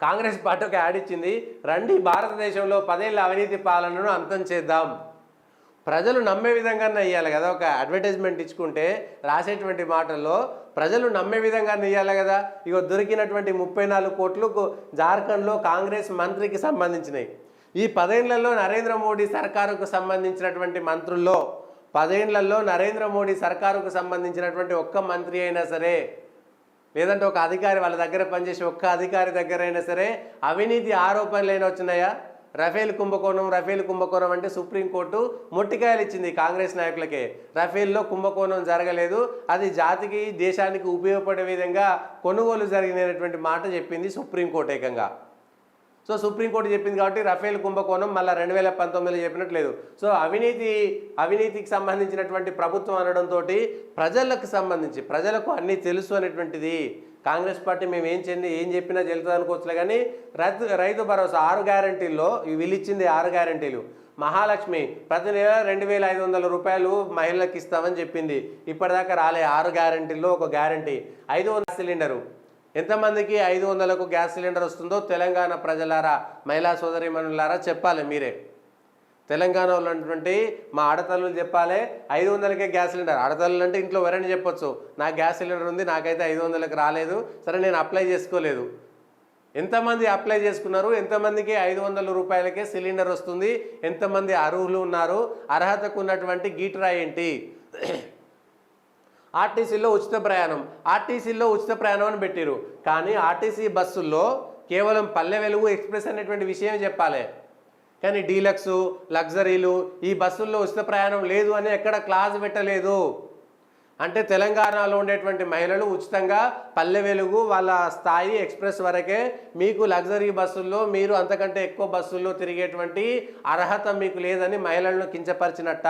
Congress party ఒక add ఇచ్చింది, రండి భారతదేశంలో 10 ఏళ్ల అవినీతి పాలనను అంతం చేద్దాం. ప్రజలు నమ్మే విధంగా ఇవ్వాలి కదా, ఒక అడ్వర్టైజ్మెంట్ ఇచ్చుకుంటే రాసేటువంటి మాటల్లో ప్రజలు నమ్మే విధంగా ఇవ్వాలి కదా. ఇగో దొరికినటువంటి 34 కోట్లు జార్ఖండ్లో కాంగ్రెస్ మంత్రికి సంబంధించినవి. ఈ 10 ఏళ్లలో నరేంద్ర మోడీ సర్కారుకు సంబంధించినటువంటి మంత్రుల్లో 10 ఏళ్లలో నరేంద్ర మోడీ సర్కారుకు సంబంధించినటువంటి ఒక్క మంత్రి అయినా సరే, లేదంటే ఒక అధికారి వాళ్ళ దగ్గర పనిచేసే ఒక్క అధికారి దగ్గర అయినా సరే అవినీతి ఆరోపణలు వచ్చినాయా? రఫేల్ కుంభకోణం అంటే సుప్రీంకోర్టు మొట్టికాయలు ఇచ్చింది కాంగ్రెస్ నాయకులకే. రఫేల్లో కుంభకోణం జరగలేదు, అది జాతికి దేశానికి ఉపయోగపడే విధంగా కొనుగోలు జరిగినటువంటి మాట చెప్పింది సుప్రీంకోర్టు ఏకంగా. సో సుప్రీంకోర్టు చెప్పింది కాబట్టి రఫేల్ కుంభకోణం మళ్ళీ 2019లో చెప్పినట్లేదు. సో అవినీతికి సంబంధించినటువంటి ప్రభుత్వం అనడంతో ప్రజలకు అన్నీ తెలుసు అనేటువంటిది. కాంగ్రెస్ పార్టీ మేము ఏం చెప్పినా చెల్లుతుంది అనుకోవచ్చులే, కానీ రైతు భరోసా 6 గ్యారంటీల్లో వీళ్ళు ఇచ్చింది 6 గ్యారంటీలు. మహాలక్ష్మి ప్రతి నెల 2500 రూపాయలు మహిళలకు ఇస్తామని చెప్పింది, ఇప్పటిదాకా రాలే. 6 గ్యారంటీల్లో ఒక గ్యారంటీ 500 సిలిండరు. ఎంతమందికి 500కు గ్యాస్ సిలిండర్ వస్తుందో తెలంగాణ ప్రజలారా, మహిళా సోదరీమణులారా చెప్పాలి మీరే. తెలంగాణలో ఉన్నటువంటి మా ఆడతల్లులు చెప్పాలి, 500కే గ్యాస్ సిలిండర్. ఆడతల్లు అంటే ఇంట్లో ఎవరైనా చెప్పొచ్చు, నాకు గ్యాస్ సిలిండర్ ఉంది, నాకైతే 500కి రాలేదు, సరే నేను అప్లై చేసుకోలేదు. ఎంతమంది అప్లై చేసుకున్నారు? ఎంతమందికి 500 రూపాయలకే సిలిండర్ వస్తుంది? ఎంతమంది అర్హులు ఉన్నారు? అర్హతకు ఉన్నటువంటి గీటురా ఏంటి? ఆర్టీసీలో ఉచిత ప్రయాణం అని పెట్టారు, కానీ ఆర్టీసీ బస్సుల్లో కేవలం పల్లె వెలుగు ఎక్స్ప్రెస్ అనేటువంటి విషయం చెప్పాలి, కానీ డీలక్సు లగ్జరీలు ఈ బస్సుల్లో ఉచిత ప్రయాణం లేదు అని ఎక్కడ క్లాజ్ పెట్టలేదు. అంటే తెలంగాణలో ఉండేటువంటి మహిళలు ఉచితంగా పల్లె వెలుగు వాళ్ళ స్థాయి ఎక్స్ప్రెస్ వరకే, మీకు లగ్జరీ బస్సుల్లో మీరు అంతకంటే ఎక్కువ బస్సుల్లో తిరిగేటువంటి అర్హత మీకు లేదని మహిళలను కించపరిచినట్ట.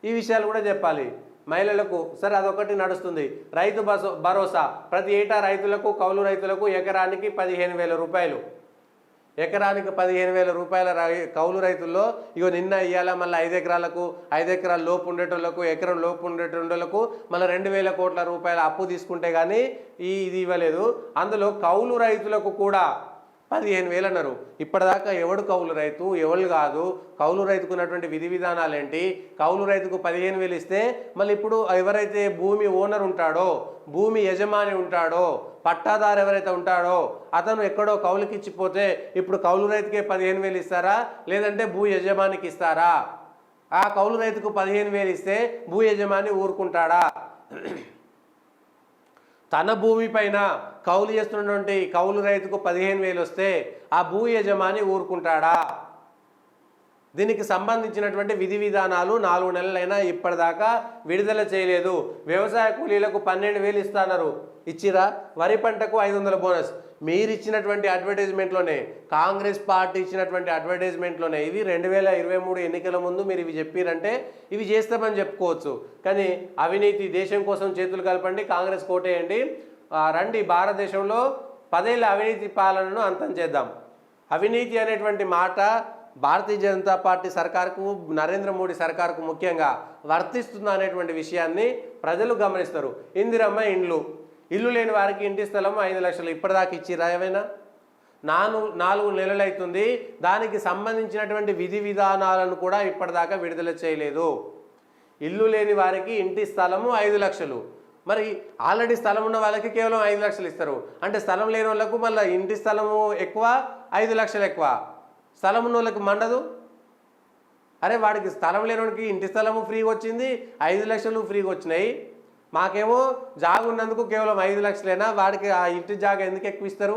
ఈ విషయాలు కూడా చెప్పాలి మహిళలకు. సరే అదొకటి నడుస్తుంది. రైతు భరోసా ప్రతి ఏటా రైతులకు, కౌలు రైతులకు ఎకరానికి 15,000 రూపాయలు. ఎకరానికి 15,000 రూపాయల కౌలు రైతుల్లో ఇగో నిన్న ఇయ్యాల మళ్ళీ 5 ఎకరాల లోపు ఉండేటోళ్లకు, ఎకరం లోపు ఉండేటోళ్లకు మళ్ళీ 2,000 కోట్ల రూపాయల అప్పు తీసుకుంటే కానీ ఇది ఇవ్వలేదు. అందులో కౌలు రైతులకు కూడా 15,000 అన్నారు. ఇప్పటిదాకా ఎవడు కౌలు రైతు, ఎవరు కాదు, కౌలు రైతుకు ఉన్నటువంటి విధి విధానాలు ఏంటి? కౌలు రైతుకు 15,000 ఇస్తే మళ్ళీ ఇప్పుడు ఎవరైతే భూమి ఓనర్ ఉంటాడో, భూమి యజమాని ఉంటాడో, పట్టాదారు ఎవరైతే ఉంటాడో అతను ఎక్కడో కౌలుకి ఇచ్చిపోతే ఇప్పుడు కౌలు రైతుకే 15,000 ఇస్తారా, లేదంటే భూ యజమానికి ఇస్తారా? ఆ కౌలు రైతుకు 15,000 ఇస్తే భూ యజమాని ఊరుకుంటాడా? తన భూమి పైన కౌలు చేస్తున్నటువంటి కౌలు రైతుకు 15,000 వస్తే ఆ భూ యజమాని ఊరుకుంటాడా? దీనికి సంబంధించినటువంటి విధి విధానాలు 4 నెలలైనా ఇప్పటిదాకా విడుదల చేయలేదు. వ్యవసాయ కూలీలకు 12,000 ఇస్తున్నారు, ఇచ్చిరా? వరి పంటకు 500 బోనస్. మీరు ఇచ్చినటువంటి అడ్వర్టైజ్మెంట్లోనే, కాంగ్రెస్ పార్టీ ఇచ్చినటువంటి అడ్వర్టైజ్మెంట్లోనే ఇవి 2023 ఎన్నికల ముందు మీరు ఇవి చెప్పారంటే ఇవి చేస్తామని చెప్పుకోవచ్చు. కానీ అవినీతి దేశం కోసం చేతులు కలపండి, కాంగ్రెస్ కోటేయండి, రండి భారతదేశంలో 10 ఏళ్ల అవినీతి పాలనను అంతం చేద్దాం. అవినీతి అనేటువంటి మాట భారతీయ జనతా పార్టీ సర్కారుకు, నరేంద్ర మోడీ సర్కారుకు ముఖ్యంగా వర్తిస్తుంది అనేటువంటి విషయాన్ని ప్రజలు గమనిస్తారు. ఇందిరమ్మ ఇల్లు లేని వారికి ఇంటి స్థలం 5 లక్షలు ఇప్పటిదాకా ఇచ్చిరా? ఏమైనా 4 నెలలు అవుతుంది, దానికి సంబంధించినటువంటి విధి విధానాలను కూడా ఇప్పటిదాకా విడుదల చేయలేదు. ఇల్లు లేని వారికి ఇంటి స్థలము 5 లక్షలు, మరి ఆల్రెడీ స్థలం ఉన్న వాళ్ళకి కేవలం 5 లక్షలు ఇస్తారు. అంటే స్థలం లేని వాళ్ళకు మళ్ళీ ఇంటి స్థలము ఎక్కువ, 5 లక్షలు ఎక్కువ. స్థలం ఉన్న వాళ్ళకి మండదు. అరే వాడికి స్థలం లేని వాడికి ఇంటి స్థలము ఫ్రీగా వచ్చింది, 5 లక్షలు ఫ్రీగా వచ్చినాయి, మాకేమో జాగ ఉన్నందుకు కేవలం 5 లక్షలేనా? వాడికి ఆ ఇంటి జాగ ఎందుకు ఎక్కువ ఇస్తారు,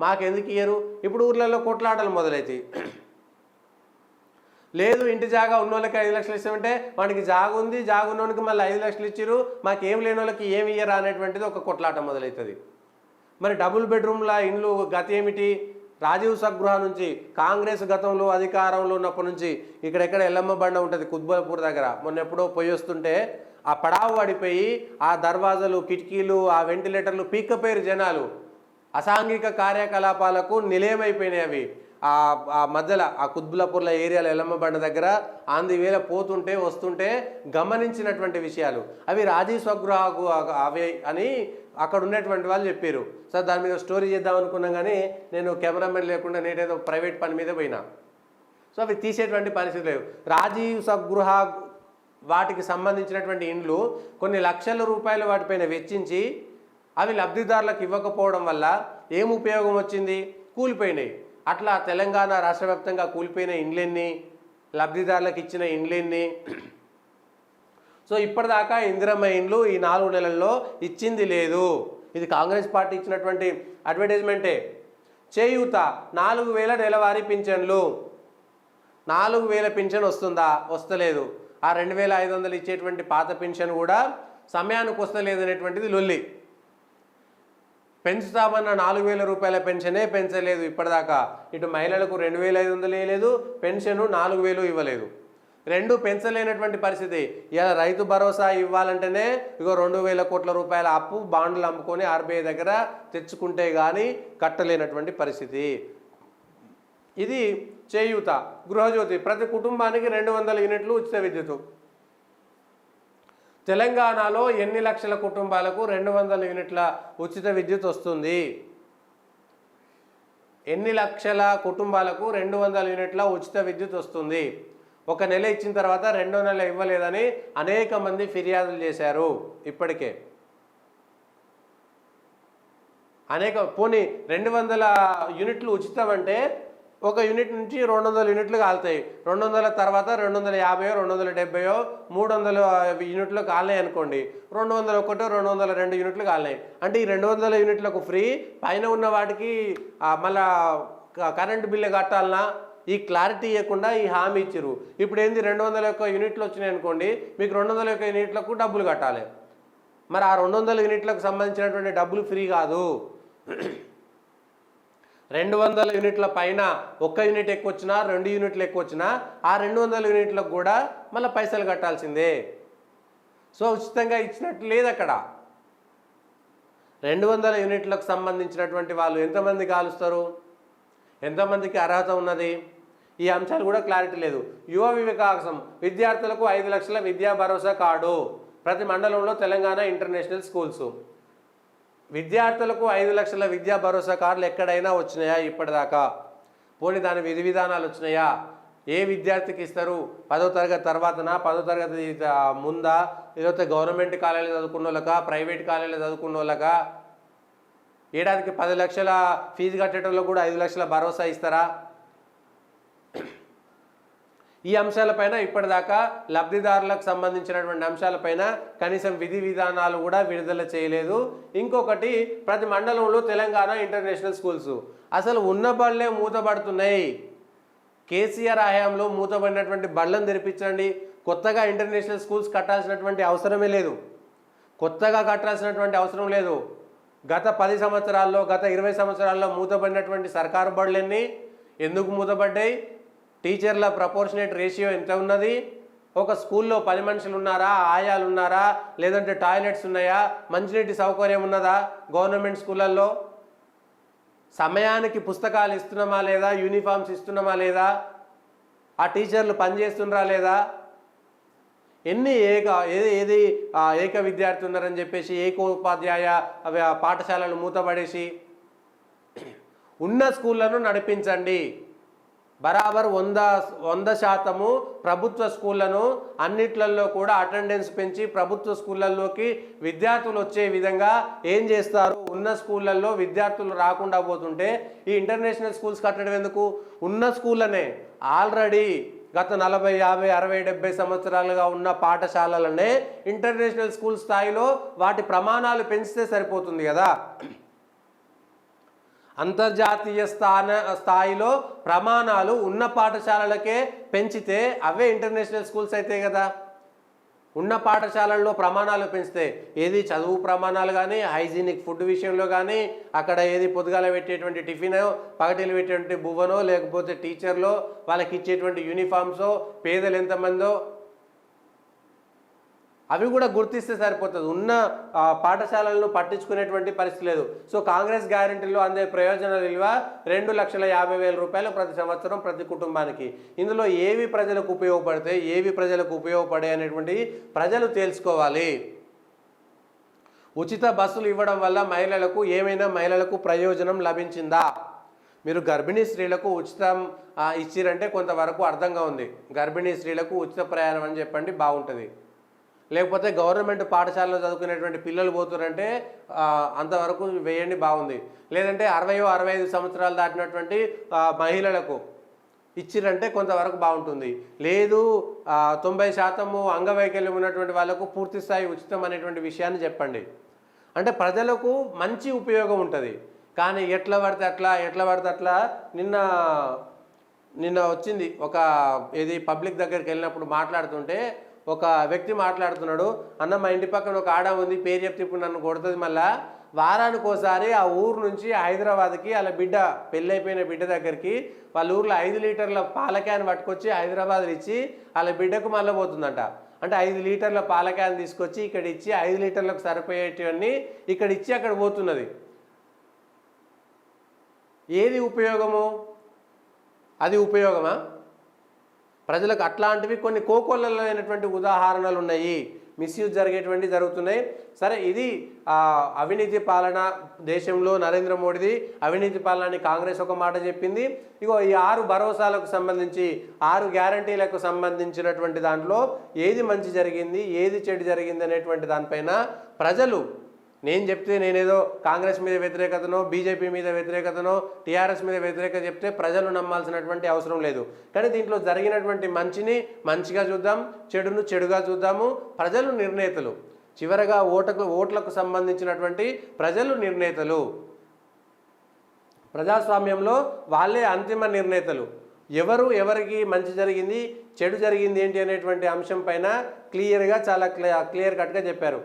మాకెందుకు ఇయ్యరు? ఇప్పుడు ఊర్లలో కొట్లాటలు మొదలవుతాయి. లేదు ఇంటి జాగా ఉన్న వాళ్ళకి 5 లక్షలు ఇస్తామంటే వాడికి జాగ ఉంది, జాగ ఉన్నోనికి మళ్ళీ 5 లక్షలు ఇచ్చిరు, మాకేం లేని వాళ్ళకి ఏమి ఇయ్యరా అనేటువంటిది ఒక కొట్లాట మొదలవుతుంది. మరి డబుల్ బెడ్రూమ్ల ఇండ్లు గతి ఏమిటి? రాజీవ్ సగృహ నుంచి కాంగ్రెస్ గతంలో అధికారంలో ఉన్నప్పటి నుంచి ఇక్కడెక్కడ ఎల్లమ్మ బండ ఉంటుంది కుత్బల్పూర్ దగ్గర, మొన్న ఎప్పుడో పోయి వస్తుంటే ఆ పడావు పడిపోయి ఆ దర్వాజాలు, కిటికీలు, ఆ వెంటిలేటర్లు పీక్కపోయారు జనాలు. అసాంఘిక కార్యకలాపాలకు నిలయమైపోయినాయి అవి. ఆ మధ్యలో ఆ కుత్బులాపూర్ల ఏరియాలో ఎల్లమ్మ బండ దగ్గర ఆంది వేళ పోతుంటే వస్తుంటే గమనించినటువంటి విషయాలు అవి రాజీవ్ స్వగృహకు అవి అని అక్కడ ఉన్నటువంటి వాళ్ళు చెప్పారు. సార్ దాని మీద స్టోరీ చేద్దాం అనుకున్నాం కానీ నేను కెమెరామెన్ లేకుండా నేనేదో ప్రైవేట్ పని మీద పోయినా. సో అవి తీసేటువంటి పరిస్థితి లేవు. రాజీవ్ స్వగృహ వాటికి సంబంధించినటువంటి ఇండ్లు కొన్ని లక్షల రూపాయలు వాటిపైన వెచ్చించి అవి లబ్ధిదారులకు ఇవ్వకపోవడం వల్ల ఏం ఉపయోగం వచ్చింది? కూలిపోయినాయి. అట్లా తెలంగాణ రాష్ట్ర వ్యాప్తంగా కూలిపోయిన ఇండ్లెన్ని, లబ్ధిదారులకు ఇచ్చిన ఇండ్లెన్ని. సో ఇప్పటిదాకా ఇందిరమ్మ ఇండ్లు ఈ 4 నెలల్లో ఇచ్చింది లేదు. ఇది కాంగ్రెస్ పార్టీ ఇచ్చినటువంటి అడ్వర్టైజ్మెంటే. చేయూత 4000 నెలవారీ పింఛన్లు, 4000 పింఛన్ వస్తుందా? వస్తలేదు. ఆ 2500 ఇచ్చేటువంటి పాత పింఛన్ కూడా సమయానికి వస్తలేదు అనేటువంటిది లొల్లి. పెంచుతామన్న 4000 రూపాయల పెన్షనే పెంచలేదు ఇప్పటిదాకా. ఇటు మహిళలకు 2500 ఇవ్వలేదు, పెన్షను 4000 ఇవ్వలేదు. రెండు పెంచలేనటువంటి పరిస్థితి. ఇలా రైతు భరోసా ఇవ్వాలంటేనే ఇగో 2000 కోట్ల రూపాయల అప్పు బాండ్లు అమ్ముకొని ఆర్బీఐ దగ్గర తెచ్చుకుంటే కానీ కట్టలేనటువంటి పరిస్థితి. ఇది చేయూత. గృహజ్యోతి ప్రతి కుటుంబానికి 200 యూనిట్లు ఉచిత విద్యుత్. తెలంగాణలో ఎన్ని లక్షల కుటుంబాలకు 200 యూనిట్ల ఉచిత విద్యుత్ వస్తుంది? ఎన్ని లక్షల కుటుంబాలకు 200 యూనిట్ల ఉచిత విద్యుత్ వస్తుంది? ఒక నెల ఇచ్చిన తర్వాత 2వ నెల ఇవ్వలేదని అనేక మంది ఫిర్యాదులు చేశారు. ఇప్పటికే పోనీ 200 యూనిట్లు ఉచితం అంటే ఒక యూనిట్ నుంచి 200 యూనిట్లు కాలుతాయి. 200 తర్వాత 250, 270, 300 యూనిట్లు కాలినాయి అనుకోండి. 201, 202 యూనిట్లు కాలినాయి. అంటే ఈ 200 యూనిట్లకు ఫ్రీ, పైన ఉన్న వాటికి మళ్ళా కరెంటు బిల్లు కట్టాలన్నా ఈ క్లారిటీ ఇవ్వకుండా ఈ హామీ ఇచ్చారు. ఇప్పుడు ఏంది 201 యూనిట్లు వచ్చినాయి అనుకోండి, మీకు 201 యూనిట్లకు డబ్బులు కట్టాలి. మరి ఆ 200 యూనిట్లకు సంబంధించినటువంటి డబ్బులు ఫ్రీ కాదు. 200 యూనిట్ల పైన 1 యూనిట్ ఎక్కువ వచ్చినా 2 యూనిట్లు ఎక్కువ వచ్చినా ఆ 200 యూనిట్లకు కూడా మళ్ళీ పైసలు కట్టాల్సిందే. సో ఉచితంగా ఇచ్చినట్టు లేదు అక్కడ. 200 యూనిట్లకు సంబంధించినటువంటి వాళ్ళు ఎంతమంది కాలుస్తారు, ఎంతమందికి అర్హత ఉన్నది, ఈ అంశాలు కూడా క్లారిటీ లేదు. యువ వికాసం విద్యార్థులకు 5 లక్షల విద్యా భరోసా కార్డు ప్రతి మండలంలో తెలంగాణ ఇంటర్నేషనల్ స్కూల్స్. విద్యార్థులకు 5 లక్షల విద్యా భరోసా కార్డులు ఎక్కడైనా వచ్చినాయా ఇప్పటిదాకా? పోనీ దాని విధి విధానాలు వచ్చినాయా? ఏ విద్యార్థికి ఇస్తారు? 10వ తరగతి తర్వాతనా, 10వ తరగతి ముందా, లేకపోతే గవర్నమెంట్ కాలేజీలో చదువుకున్న వాళ్ళకా, ప్రైవేట్ కాలేజీలో చదువుకున్న వాళ్ళకా? ఏడాదికి 10 లక్షల ఫీజు కట్టడంలో కూడా 5 లక్షల భరోసా ఇస్తారా? ఈ అంశాలపైన ఇప్పటిదాకా లబ్ధిదారులకు సంబంధించినటువంటి అంశాలపైన కనీసం విధి విధానాలు కూడా విడుదల చేయలేదు. ఇంకొకటి, ప్రతి మండలంలో తెలంగాణ ఇంటర్నేషనల్ స్కూల్స్. అసలు ఉన్న బళ్ళే మూతపడుతున్నాయి. కేసీఆర్ హయాంలో మూతపడినటువంటి బళ్ళను తెరిపించండి. కొత్తగా ఇంటర్నేషనల్ స్కూల్స్ కట్టాల్సినటువంటి అవసరమే లేదు. కొత్తగా కట్టాల్సినటువంటి అవసరం లేదు. గత 10 సంవత్సరాల్లో, గత 20 సంవత్సరాల్లో మూతపడినటువంటి సర్కారు బడులన్నీ ఎందుకు మూతపడ్డాయి? టీచర్ల ప్రపోర్షనేట్ రేషియో ఎంత ఉన్నది? ఒక స్కూల్లో 10 మనుషులు ఉన్నారా, ఆయాలు ఉన్నారా, లేదంటే టాయిలెట్స్ ఉన్నాయా, మంచినీటి సౌకర్యం ఉన్నదా? గవర్నమెంట్ స్కూళ్ళల్లో సమయానికి పుస్తకాలు ఇస్తున్నామా లేదా, యూనిఫామ్స్ ఇస్తున్నామా లేదా, ఆ టీచర్లు పనిచేస్తున్నారా లేదా? ఎన్ని ఏక విద్యార్థి ఉన్నారని చెప్పేసి ఏకోపాధ్యాయ పాఠశాలలు మూతపడేసి ఉన్న స్కూళ్ళను నడిపించండి. బరాబర్ 100% ప్రభుత్వ స్కూళ్ళను అన్నిట్లలో కూడా అటెండెన్స్ పెంచి ప్రభుత్వ స్కూళ్ళల్లోకి విద్యార్థులు వచ్చే విధంగా ఏం చేస్తారు? ఉన్న స్కూళ్ళల్లో విద్యార్థులు రాకుండా పోతుంటే ఈ ఇంటర్నేషనల్ స్కూల్స్ కట్టడం ఎందుకు? ఉన్న స్కూళ్ళనే ఆల్రెడీ గత 40, 50, 60, 70 సంవత్సరాలుగా ఉన్న పాఠశాలలనే ఇంటర్నేషనల్ స్కూల్ స్థాయిలో వాటి ప్రమాణాలు పెంచితే సరిపోతుంది కదా. అంతర్జాతీయ స్థాయిలో ప్రమాణాలు ఉన్న పాఠశాలలకే పెంచితే అవే ఇంటర్నేషనల్ స్కూల్స్ అయితే కదా. ఉన్న పాఠశాలల్లో ప్రమాణాలు పెంచితే ఏది చదువు ప్రమాణాలు కానీ, హైజీనిక్ ఫుడ్ విషయంలో కానీ, అక్కడ ఏది పొద్దుగాల పెట్టేటువంటి టిఫినో, పగటిలు పెట్టేటువంటి బువ్వనో, లేకపోతే టీచర్లో వాళ్ళకి ఇచ్చేటువంటి యూనిఫామ్సో, పేదలు ఎంతమందో, అవి కూడా గుర్తిస్తే సరిపోతుంది. ఉన్న పాఠశాలలను పట్టించుకునేటువంటి పరిస్థితి లేదు. సో కాంగ్రెస్ గ్యారెంటీలో అందే ప్రయోజన విలువ 2,50,000 రూపాయలు ప్రతి సంవత్సరం ప్రతి కుటుంబానికి. ఇందులో ఏవి ప్రజలకు ఉపయోగపడితే ఏవి ప్రజలకు ఉపయోగపడే అనేటువంటి ప్రజలు తెలుసుకోవాలి. ఉచిత బస్సులు ఇవ్వడం వల్ల మహిళలకు ప్రయోజనం లభించిందా? మీరు గర్భిణీ స్త్రీలకు ఉచితం ఇచ్చిరంటే కొంతవరకు అర్థంగా ఉంది. గర్భిణీ స్త్రీలకు ఉచిత ప్రయాణం అని చెప్పండి, బాగుంటుంది. లేకపోతే గవర్నమెంట్ పాఠశాలలో చదువుకునేటువంటి పిల్లలు పోతున్నారంటే అంతవరకు వేయండి, బాగుంది. లేదంటే 65 సంవత్సరాలు దాటినటువంటి మహిళలకు ఇచ్చిరంటే కొంతవరకు బాగుంటుంది. లేదు 90% అంగవైకల్యం ఉన్నటువంటి వాళ్ళకు పూర్తి స్థాయి ఉచితం అనేటువంటి విషయాన్ని చెప్పండి. అంటే ప్రజలకు మంచి ఉపయోగం ఉంటుంది. కానీ ఎట్లా పడితే అట్లా నిన్న వచ్చింది ఒక పబ్లిక్ దగ్గరికి వెళ్ళినప్పుడు మాట్లాడుతుంటే ఒక వ్యక్తి మాట్లాడుతున్నాడు, అన్న మా ఇంటి పక్కన ఒక ఆడ ఉంది, పేరు చెప్తే ఇప్పుడు నన్ను కొడుతుంది, మళ్ళా వారానికి ఒకసారి ఆ ఊరు నుంచి హైదరాబాద్కి వాళ్ళ బిడ్డ పెళ్ళైపోయిన బిడ్డ దగ్గరికి వాళ్ళ ఊర్లో 5 లీటర్ల పాల క్యాన్ పట్టుకొచ్చి హైదరాబాద్లో ఇచ్చి వాళ్ళ బిడ్డకు మళ్ళీ పోతుందంట. అంటే 5 లీటర్ల పాల క్యాన్ తీసుకొచ్చి ఇక్కడ ఇచ్చి 5 లీటర్లకు సరిపోయేటివన్నీ ఇక్కడ ఇచ్చి అక్కడ పోతున్నది. ఏది ఉపయోగము? అది ఉపయోగమా? ప్రజలకు అట్లాంటివి కొన్ని కోకొల్లలైనటువంటి ఉదాహరణలు ఉన్నాయి. మిస్యూజ్ జరుగుతున్నాయి. సరే, ఇది అవినీతి పాలన దేశంలో నరేంద్ర మోడీది అవినీతి పాలన అని కాంగ్రెస్ ఒక మాట చెప్పింది. ఇగో ఈ 6 భరోసాలకు సంబంధించి 6 గ్యారంటీలకు సంబంధించినటువంటి దాంట్లో ఏది మంచి జరిగింది, ఏది చెడు జరిగింది అనేటువంటి దానిపైన ప్రజలు, నేను చెప్తే నేనేదో కాంగ్రెస్ మీద వ్యతిరేకతనో బీజేపీ మీద వ్యతిరేకతనో టీఆర్ఎస్ మీద వ్యతిరేకత చెప్తే ప్రజలు నమ్మాల్సినటువంటి అవసరం లేదు. కానీ దీంట్లో జరిగినటువంటి మంచిని మంచిగా చూద్దాం, చెడును చెడుగా చూద్దాము. ప్రజలు నిర్ణేతలు. చివరగా ఓట్లకు సంబంధించినటువంటి ప్రజలు నిర్ణేతలు. ప్రజాస్వామ్యంలో వాళ్ళే అంతిమ నిర్ణేతలు. ఎవరికి మంచి జరిగింది చెడు జరిగింది ఏంటి అనేటువంటి అంశం పైన క్లియర్గా చాలా క్లియర్ కట్గా చెప్పారు.